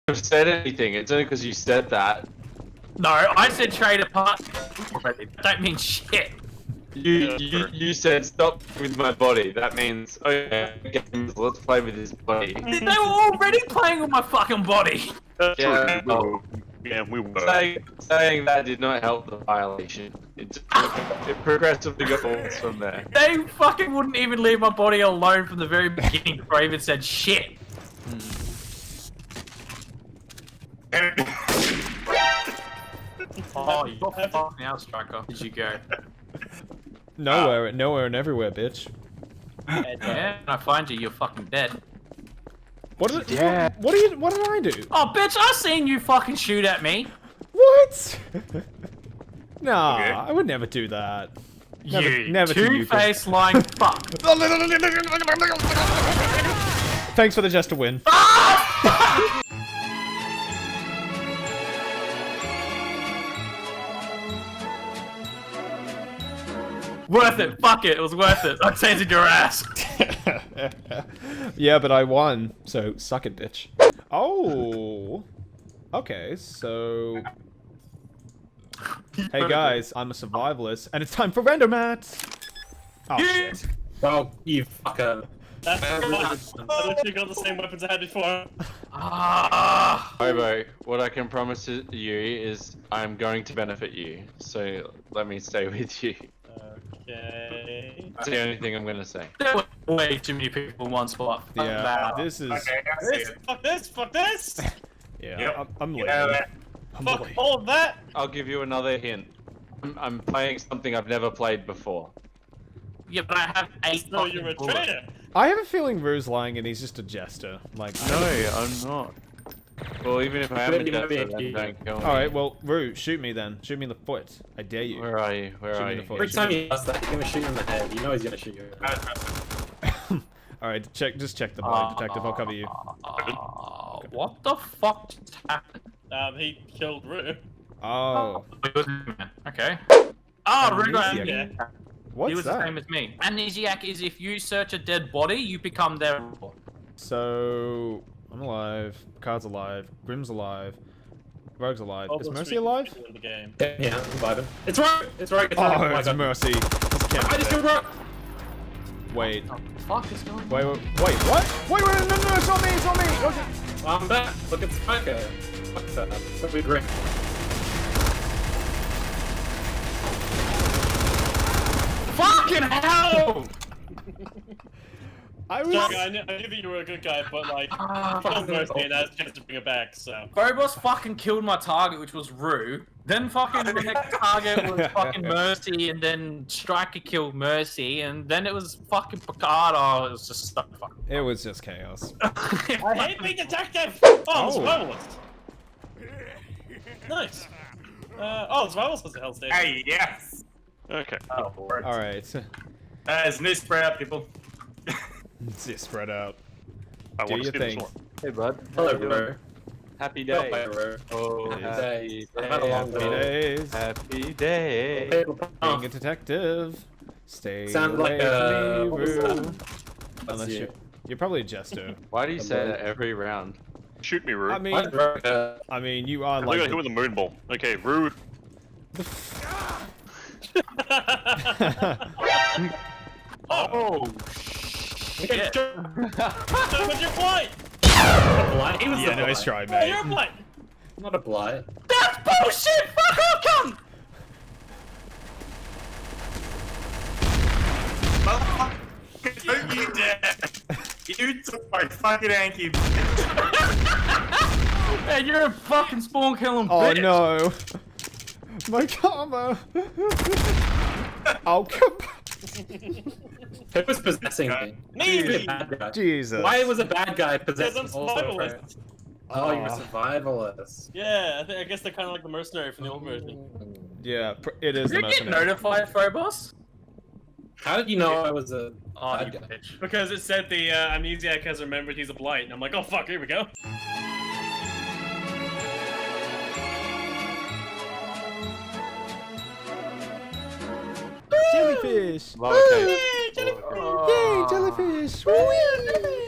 have said anything. It's only because you said that. No, I said trade apart. That don't mean shit. You said stop with my body. That means okay, let's play with his body. They were already playing with my fucking body. Yeah, we were. Saying that did not help the violation. It progressively got worse from there. They fucking wouldn't even leave my body alone from the very beginning before I even said shit. Oh, you're fucked now, Striker. Did you go? Nowhere and everywhere, bitch. Yeah, when I find you, you're fucking dead. What did I do? Oh, bitch, I seen you fucking shoot at me. What? Nah, I would never do that. Never to you. Two-faced lying fuck. Thanks for the Jester win. Worth it. Fuck it. It was worth it. I tasered your ass. Yeah, but I won, so suck it, bitch. Oh. Okay, so... Hey guys, I'm a survivalist, and it's time for random mats! Oh, shit. Oh, you fucker. That's I literally got the same weapons I had before. Hobo, what I can promise you is I'm going to benefit you, so let me stay with you. Okay. That's the only thing I'm gonna say. There were way too many people in one spot. Yeah, this is... Okay, fuck this, fuck this! Yeah, Yep. I'm leaving. Fuck all of that! I'll give you another hint. I'm playing something I've never played before. Yeah, but I have 8 No, you're a fucking bullets. traitor! I have a feeling Rue's lying and he's just a jester. Like, No, I'm not. Well, even if I am a jester, then don't kill me. Alright, well, Rue, shoot me then. Shoot me in the foot. I dare you. Where are you? Where Shoot are me in you? the foot. Every time he does that, he's gonna shoot you in the head. You know he's gonna shoot you. Alright, just check the body, detective. I'll cover you. What the fuck just happened? He killed Rue. Oh. Okay. Oh, Rue got Amnesiac. Yeah. What's He was that? the same as me. Amnesiac is if you search a dead body, you become their role. So, I'm alive. Picard's alive. Grim's alive. Rogue's alive. Is Mercy alive? In the game. Yeah, I'm vibing. It's right! It's right! It's right! Oh, Oh my it's god. Mercy. I just killed Rogue! Wait. What the fuck is going on? Wait, what? Wait, no, it's not me, it's not me! Okay. I'm back! Look at Striker! Fuck that. That'd be great. Fucking hell! I was... Sorry, I knew that you were a good guy, but like, fuck Mercy and that's just to bring it back, so. Phobos fucking killed my target, which was Rue. Then fucking the next target was fucking Mercy, and then Striker killed Mercy, and then it was fucking Picard. Oh, it was just so fucking. It was just chaos. I hate being detective! Oh, the survivalist! Nice! Oh, the survivalist has a health station. Hey, yes! Okay. Oh, Lord. Alright. It's new spread out, people. Just spread out. I Do want your to see this thing. one. Hey, bud. Hello, Rogue. Happy Hello, day. Rogue. Oh, Happy happy days. day. I've had a long Happy day. days. Happy day. Being a detective. Stay Sounded away like from what me, was Rue. that? Unless That's you. you're probably a jester. Why do you say that every round? Shoot me, Rue. I mean, Why Rogue, you are Look at like... doing the moon ball. Okay, Rue. Oh Okay, shit! what's your blight? A blight? He was Yeah, a nice blight. try, Oh, you're a mate. blight! Not a blight. That's bullshit! Fuck off, cunt! Don't you dare! You took my fucking Anki. Hey, you're a fucking spawn killing Oh bitch! no. My karma. Oh, come. Who was possessing me? Me! Who's a bad guy? Jesus. Why was a bad guy Because possessing I'm also? survivalist. Oh, you're a survivalist. Yeah, I guess they're kind of like the mercenary from the old version. Yeah, it is Did the you get mercenary. notified, Phobos? How did you know I was a Oh, bad you guy? bitch. Because it said the amnesiac has remembered he's a blight, and I'm like, oh fuck, here we go. Jellyfish. Lowercase. Yay, jellyfish. Whee!